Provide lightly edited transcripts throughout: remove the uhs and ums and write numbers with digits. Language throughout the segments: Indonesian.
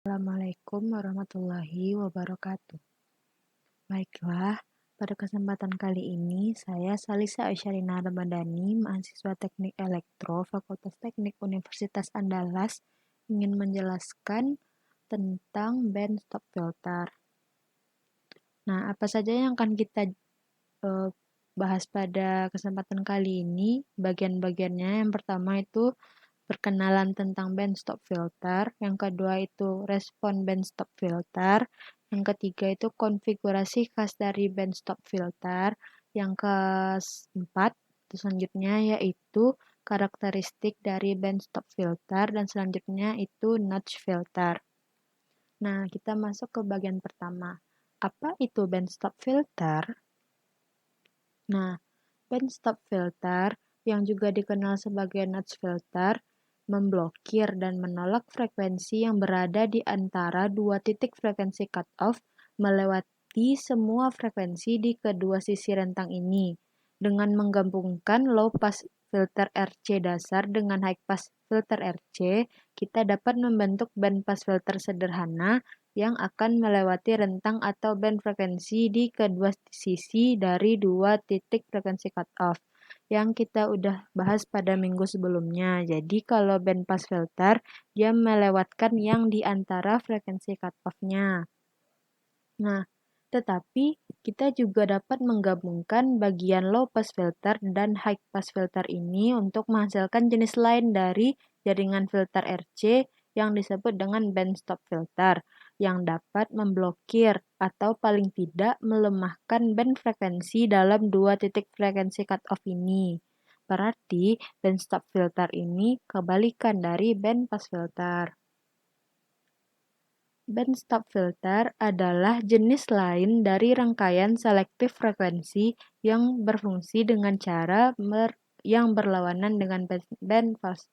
Assalamualaikum warahmatullahi wabarakatuh. Baiklah, pada kesempatan kali ini saya Salisa Aisyarina Ramadhani, mahasiswa Teknik Elektro Fakultas Teknik Universitas Andalas, ingin menjelaskan tentang band stop filter. Nah, apa saja yang akan kita eh, bahas pada kesempatan kali ini? Bagian-bagiannya yang pertama itu perkenalan tentang band stop filter, yang kedua itu respon band stop filter, yang ketiga itu konfigurasi khas dari band stop filter, yang keempat selanjutnya yaitu karakteristik dari band stop filter, dan selanjutnya itu notch filter. Nah, kita masuk ke bagian pertama. Apa itu band stop filter? Nah, band stop filter, yang juga dikenal sebagai notch filter, memblokir dan menolak frekuensi yang berada di antara dua titik frekuensi cutoff melewati semua frekuensi di kedua sisi rentang ini. Dengan menggabungkan low pass filter RC dasar dengan high pass filter RC, kita dapat membentuk band pass filter sederhana yang akan melewati rentang atau band frekuensi di kedua sisi dari dua titik frekuensi cutoff yang kita udah bahas pada minggu sebelumnya. Jadi kalau band pass filter, dia melewatkan yang di antara frekuensi cutoff-nya. Nah, tetapi kita juga dapat menggabungkan bagian low pass filter dan high pass filter ini untuk menghasilkan jenis lain dari jaringan filter RC yang disebut dengan band stop filter, yang dapat memblokir atau paling tidak melemahkan band frekuensi dalam dua titik frekuensi cutoff ini. Berarti band stop filter ini kebalikan dari band pass filter. Band stop filter adalah jenis lain dari rangkaian selektif frekuensi yang berfungsi dengan cara yang berlawanan dengan band pass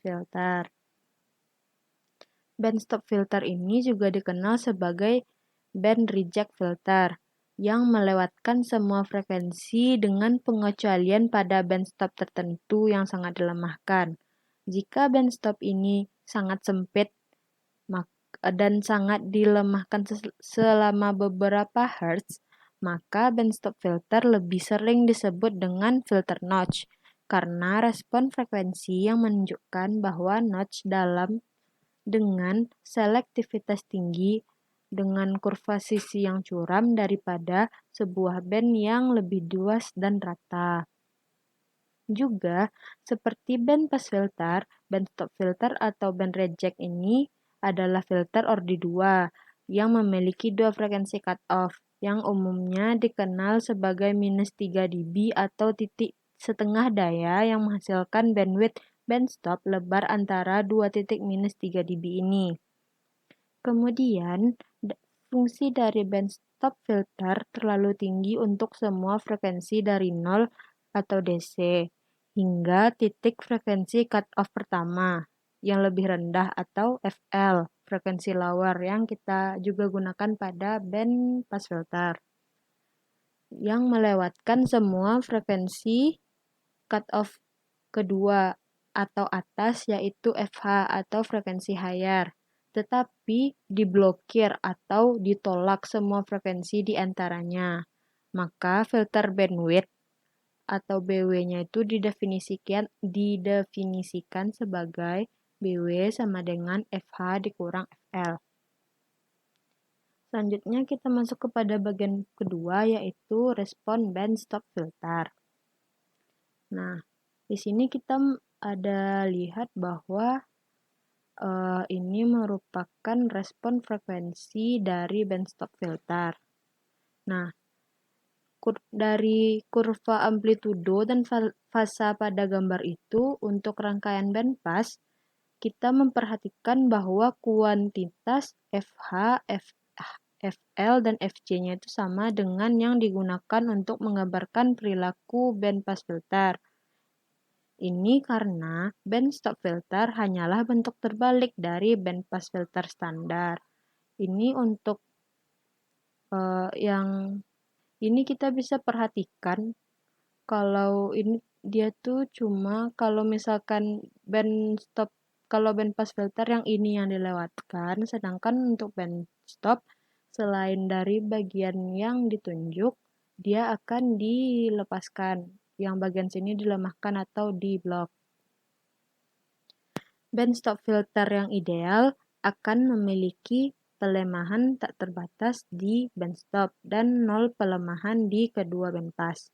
filter. Band stop filter ini juga dikenal sebagai band reject filter, yang melewatkan semua frekuensi dengan pengecualian pada band stop tertentu yang sangat dilemahkan. Jika band stop ini sangat sempit dan sangat dilemahkan selama beberapa hertz, maka band stop filter lebih sering disebut dengan filter notch, karena respon frekuensi yang menunjukkan bahwa notch dalam dengan selektivitas tinggi dengan kurva sisi yang curam daripada sebuah band yang lebih luas dan rata. Juga, seperti band pass filter, band stop filter atau band reject ini adalah filter ordi 2 yang memiliki dua frekuensi cutoff yang umumnya dikenal sebagai -3 dB atau titik setengah daya yang menghasilkan bandwidth band stop lebar antara dua titik -3 dB ini. Kemudian, fungsi dari band stop filter terlalu tinggi untuk semua frekuensi dari 0 atau DC hingga titik frekuensi cutoff pertama yang lebih rendah atau FL, frekuensi lower yang kita juga gunakan pada band pass filter, yang melewatkan semua frekuensi cutoff kedua atau atas, yaitu FH atau frekuensi higher, tetapi diblokir atau ditolak semua frekuensi di antaranya. Maka filter bandwidth atau BW-nya itu didefinisikan sebagai BW sama dengan FH dikurang FL. Selanjutnya kita masuk kepada bagian kedua, yaitu respon band stop filter. Nah, di sini kita ada lihat bahwa ini merupakan respon frekuensi dari band stop filter. Nah, dari kurva amplitudo dan fasa pada gambar itu, untuk rangkaian band pass, kita memperhatikan bahwa kuantitas FH, FL, dan FC-nya itu sama dengan yang digunakan untuk menggambarkan perilaku band pass filter. Ini karena band stop filter hanyalah bentuk terbalik dari band pass filter standar. Ini untuk yang ini kita bisa perhatikan kalau ini dia tuh cuma kalau misalkan band stop kalau bandpass filter yang ini yang dilewatkan, sedangkan untuk bandstop selain dari bagian yang ditunjuk, dia akan dilepaskan. Yang bagian sini dilemahkan atau diblok. Bandstop filter yang ideal akan memiliki pelemahan tak terbatas di bandstop dan nol pelemahan di kedua bandpass.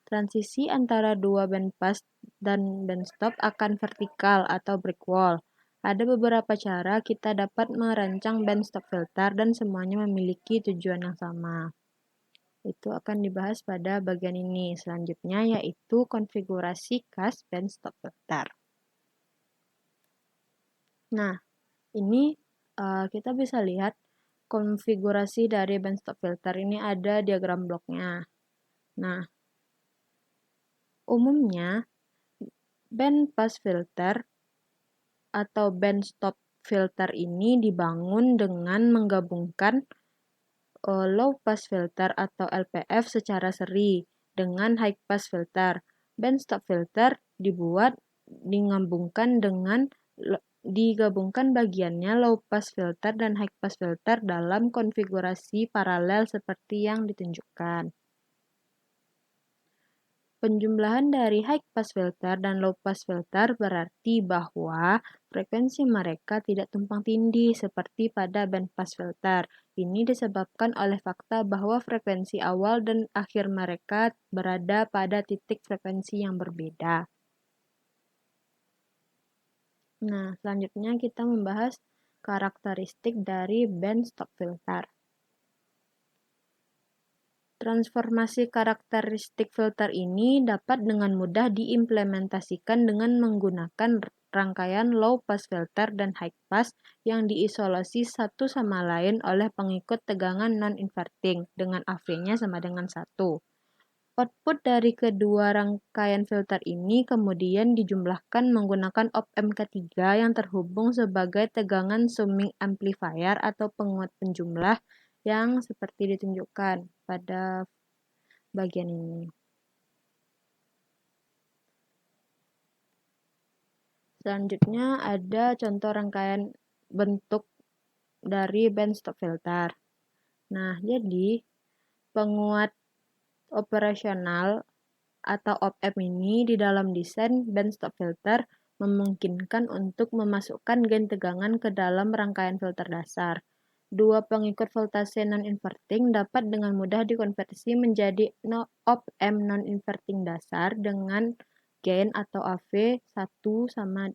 Transisi antara dua bandpass dan bandstop akan vertikal atau brick wall. Ada beberapa cara kita dapat merancang bandstop filter dan semuanya memiliki tujuan yang sama. Itu akan dibahas pada bagian ini selanjutnya, yaitu konfigurasi khas bandstop filter. Nah, ini kita bisa lihat konfigurasi dari bandstop filter. Ini ada diagram bloknya. Nah, umumnya bandpass filter atau bandstop filter ini dibangun dengan menggabungkan low pass filter atau LPF secara seri dengan high pass filter. Bandstop filter digabungkan bagiannya low pass filter dan high pass filter dalam konfigurasi paralel seperti yang ditunjukkan. Penjumlahan dari high pass filter dan low pass filter berarti bahwa frekuensi mereka tidak tumpang tindih seperti pada bandpass filter. Ini disebabkan oleh fakta bahwa frekuensi awal dan akhir mereka berada pada titik frekuensi yang berbeda. Nah, selanjutnya kita membahas karakteristik dari bandstop filter. Transformasi karakteristik filter ini dapat dengan mudah diimplementasikan dengan menggunakan rangkaian low pass filter dan high pass yang diisolasi satu sama lain oleh pengikut tegangan non-inverting dengan AV-nya sama dengan 1. Output dari kedua rangkaian filter ini kemudian dijumlahkan menggunakan op-amp ketiga yang terhubung sebagai tegangan summing amplifier atau penguat penjumlah yang seperti ditunjukkan pada bagian ini. Selanjutnya ada contoh rangkaian bentuk dari bandstop filter. Nah, jadi penguat operasional atau op-amp ini di dalam desain bandstop filter memungkinkan untuk memasukkan gain tegangan ke dalam rangkaian filter dasar. Dua pengikut voltase non-inverting dapat dengan mudah dikonversi menjadi op-amp non-inverting dasar dengan gain atau AV sama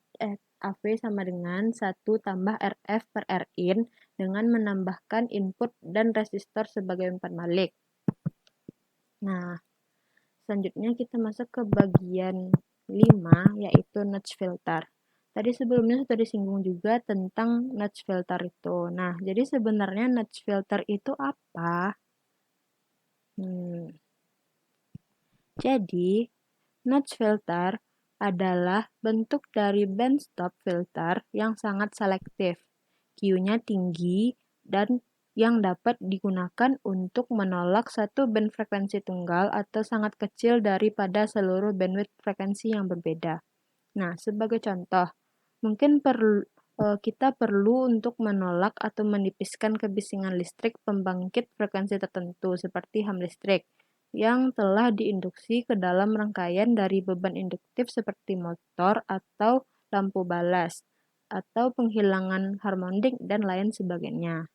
dengan 1 tambah RF per Rin dengan menambahkan input dan resistor sebagai umpan balik. Nah, selanjutnya kita masuk ke bagian 5, yaitu notch filter. Tadi sebelumnya sudah disinggung juga tentang notch filter itu. Nah, jadi sebenarnya notch filter itu apa? Jadi, notch filter adalah bentuk dari bandstop filter yang sangat selektif. Q-nya tinggi dan yang dapat digunakan untuk menolak satu band frekuensi tunggal atau sangat kecil daripada seluruh bandwidth frekuensi yang berbeda. Nah, sebagai contoh, mungkin kita perlu untuk menolak atau menipiskan kebisingan listrik pembangkit frekuensi tertentu seperti ham listrik yang telah diinduksi ke dalam rangkaian dari beban induktif seperti motor atau lampu balas atau penghilangan harmonik dan lain sebagainya.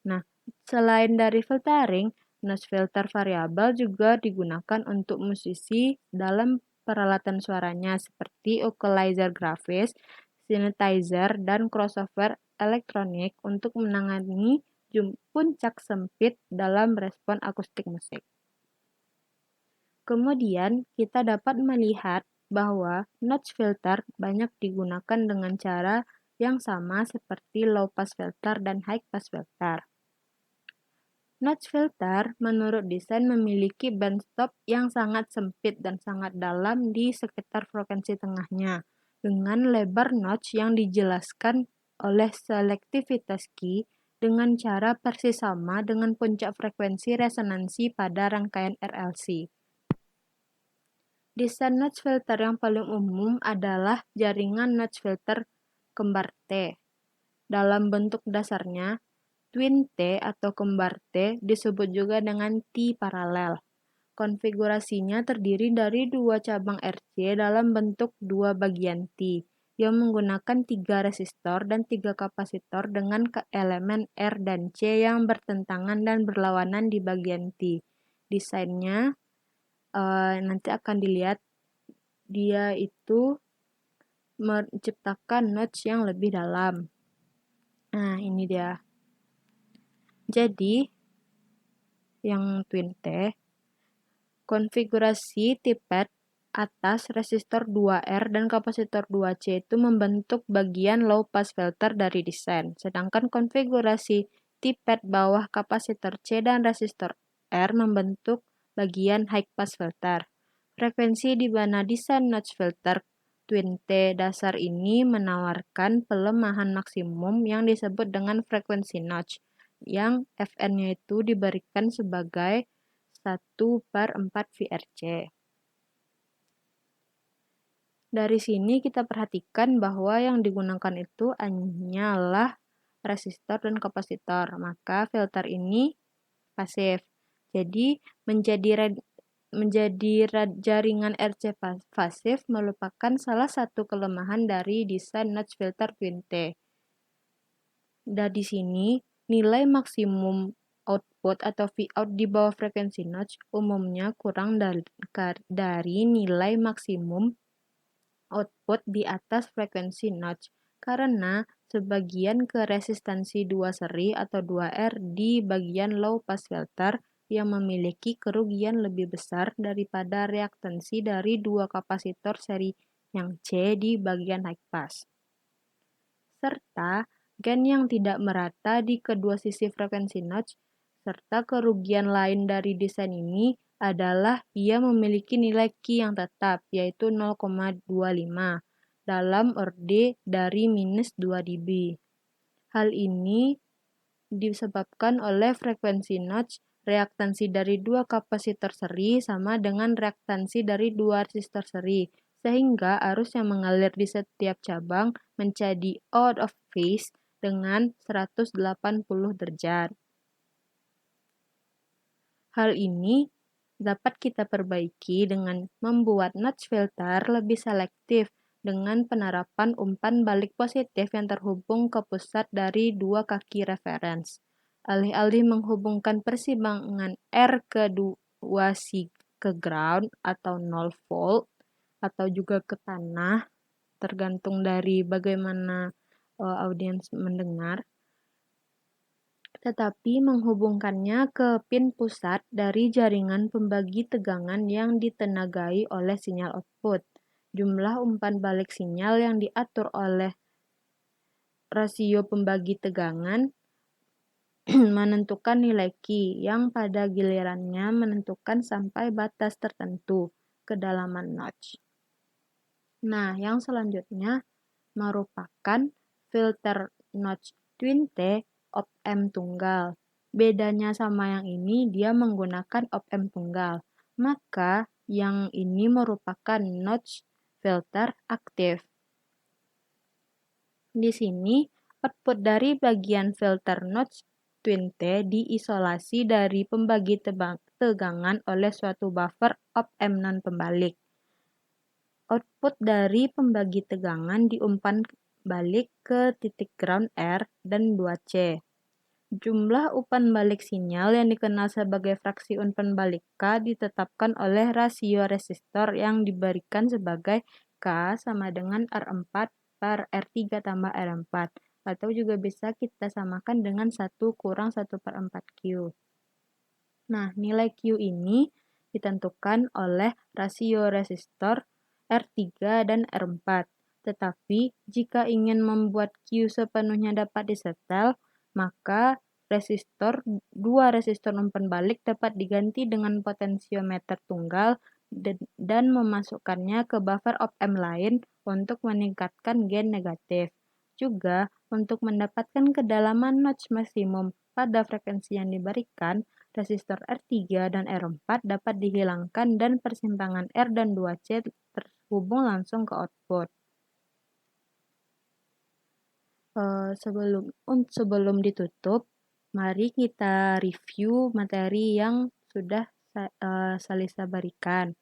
Nah, selain dari filtering, notch filter variabel juga digunakan untuk musisi dalam peralatan suaranya seperti equalizer grafis, synthesizer, dan crossover elektronik untuk menangani puncak sempit dalam respon akustik musik. Kemudian, kita dapat melihat bahwa notch filter banyak digunakan dengan cara yang sama seperti low pass filter dan high pass filter. Notch filter menurut desain memiliki bandstop yang sangat sempit dan sangat dalam di sekitar frekuensi tengahnya, dengan lebar notch yang dijelaskan oleh selektivitas Q dengan cara persis sama dengan puncak frekuensi resonansi pada rangkaian RLC. Desain notch filter yang paling umum adalah jaringan notch filter kembar T. Dalam bentuk dasarnya, twin T atau kembar T disebut juga dengan T paralel. Konfigurasinya terdiri dari dua cabang RC dalam bentuk dua bagian T, yang menggunakan 3 resistor dan 3 kapasitor dengan elemen R dan C yang bertentangan dan berlawanan di bagian T. Desainnya nanti akan dilihat dia itu menciptakan notch yang lebih dalam. Nah, ini dia. Jadi, yang twin T, konfigurasi tipet atas resistor 2R dan kapasitor 2C itu membentuk bagian low pass filter dari desain. Sedangkan konfigurasi tipet bawah kapasitor C dan resistor R membentuk bagian high pass filter. Frekuensi di mana desain notch filter twin T dasar ini menawarkan pelemahan maksimum yang disebut dengan frekuensi notch, yang Fn-nya itu diberikan sebagai 1/4 VRC. Dari sini kita perhatikan bahwa yang digunakan itu hanyalah resistor dan kapasitor, maka filter ini pasif. Jadi menjadi jaringan RC pasif merupakan salah satu kelemahan dari desain notch filter twin T. Dan di sini nilai maksimum output atau Vout di bawah frekuensi notch umumnya kurang dari nilai maksimum output di atas frekuensi notch karena sebagian ke resistansi 2 seri atau 2R di bagian low pass filter yang memiliki kerugian lebih besar daripada reaktansi dari dua kapasitor seri yang C di bagian high pass. Serta gain yang tidak merata di kedua sisi frekuensi notch, serta kerugian lain dari desain ini adalah ia memiliki nilai Q yang tetap, yaitu 0,25 dalam orde dari minus 2 dB. Hal ini disebabkan oleh frekuensi notch, reaktansi dari dua kapasitor seri sama dengan reaktansi dari dua resistor seri, sehingga arus yang mengalir di setiap cabang menjadi out of phase dengan 180 derajat. Hal ini dapat kita perbaiki dengan membuat notch filter lebih selektif dengan penerapan umpan balik positif yang terhubung ke pusat dari dua kaki referens. Alih-alih menghubungkan persimpangan R ke 2C ke ground atau 0 volt atau juga ke tanah, tergantung dari bagaimana audiens mendengar, tetapi menghubungkannya ke pin pusat dari jaringan pembagi tegangan yang ditenagai oleh sinyal output. Jumlah umpan balik sinyal yang diatur oleh rasio pembagi tegangan menentukan nilai Q yang pada gilirannya menentukan sampai batas tertentu kedalaman notch. Nah, yang selanjutnya merupakan filter notch twin T op-amp tunggal. Bedanya sama yang ini, dia menggunakan op-amp tunggal. Maka yang ini merupakan notch filter aktif. Di sini, output dari bagian filter notch twin T diisolasi dari pembagi tegangan oleh suatu buffer op-amp non-pembalik. Output dari pembagi tegangan diumpan balik ke titik ground R dan 2C. Jumlah umpan balik sinyal yang dikenal sebagai fraksi umpan balik K ditetapkan oleh rasio resistor yang diberikan sebagai K sama dengan R4 per R3 tambah R4, atau juga bisa kita samakan dengan 1 kurang 1/4 Q. Nah, nilai Q ini ditentukan oleh rasio resistor R3 dan R4. Tetapi, jika ingin membuat Q sepenuhnya dapat disetel, maka dua resistor umpan balik dapat diganti dengan potensiometer tunggal dan memasukkannya ke buffer op-amp lain untuk meningkatkan gain negatif. Juga, untuk mendapatkan kedalaman notch maksimum pada frekuensi yang diberikan, resistor R3 dan R4 dapat dihilangkan dan persimpangan R dan 2C terhubung langsung ke output. Sebelum ditutup, mari kita review materi yang sudah Salisa berikan.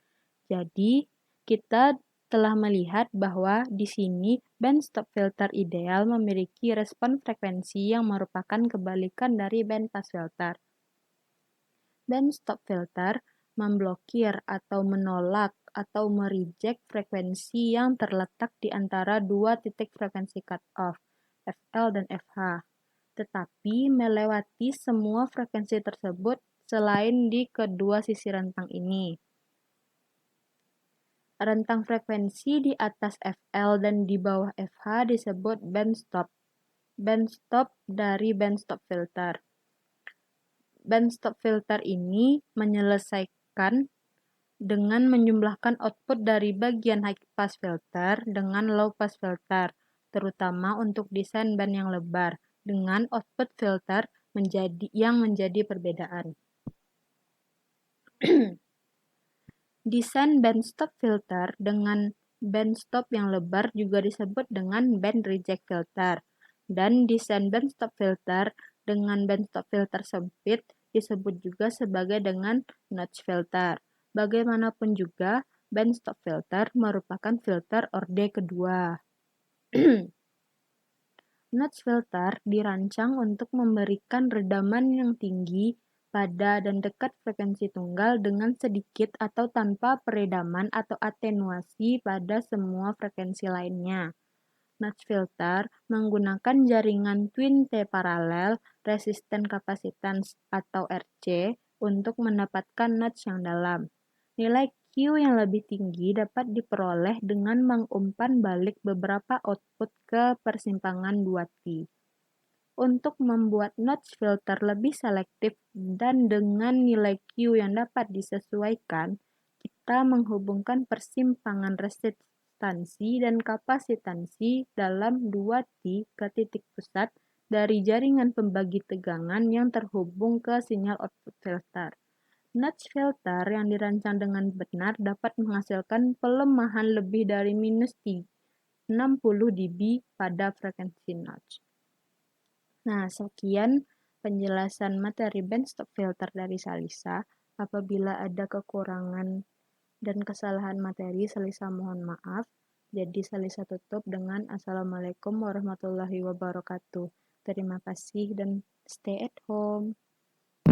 Jadi, kita telah melihat bahwa di sini band stop filter ideal memiliki respon frekuensi yang merupakan kebalikan dari band pass filter. Band stop filter memblokir atau menolak atau mereject frekuensi yang terletak di antara dua titik frekuensi cutoff, FL dan FH, tetapi melewati semua frekuensi tersebut selain di kedua sisi rentang ini. Rentang frekuensi di atas FL dan di bawah FH disebut band stop. Band stop dari band stop filter. Band stop filter ini menyelesaikan dengan menjumlahkan output dari bagian high pass filter dengan low pass filter, terutama untuk desain band yang lebar, dengan output filter yang menjadi perbedaan. Desain band stop filter dengan band stop yang lebar juga disebut dengan band reject filter, dan desain band stop filter dengan band stop filter sempit disebut juga sebagai dengan notch filter. Bagaimanapun juga, band stop filter merupakan filter orde kedua. Notch filter dirancang untuk memberikan redaman yang tinggi pada dan dekat frekuensi tunggal dengan sedikit atau tanpa peredaman atau atenuasi pada semua frekuensi lainnya. Notch filter menggunakan jaringan twin T paralel resisten kapasitans atau RC untuk mendapatkan notch yang dalam. Nilai Q yang lebih tinggi dapat diperoleh dengan mengumpan balik beberapa output ke persimpangan 2T. Untuk membuat notch filter lebih selektif dan dengan nilai Q yang dapat disesuaikan, kita menghubungkan persimpangan resistansi dan kapasitansi dalam 2T ke titik pusat dari jaringan pembagi tegangan yang terhubung ke sinyal output filter. Notch filter yang dirancang dengan benar dapat menghasilkan pelemahan lebih dari minus 60 dB pada frekuensi notch. Nah, sekian penjelasan materi band stop filter dari Salisa. Apabila ada kekurangan dan kesalahan materi, Salisa mohon maaf. Jadi Salisa tutup dengan Assalamualaikum warahmatullahi wabarakatuh. Terima kasih dan stay at home.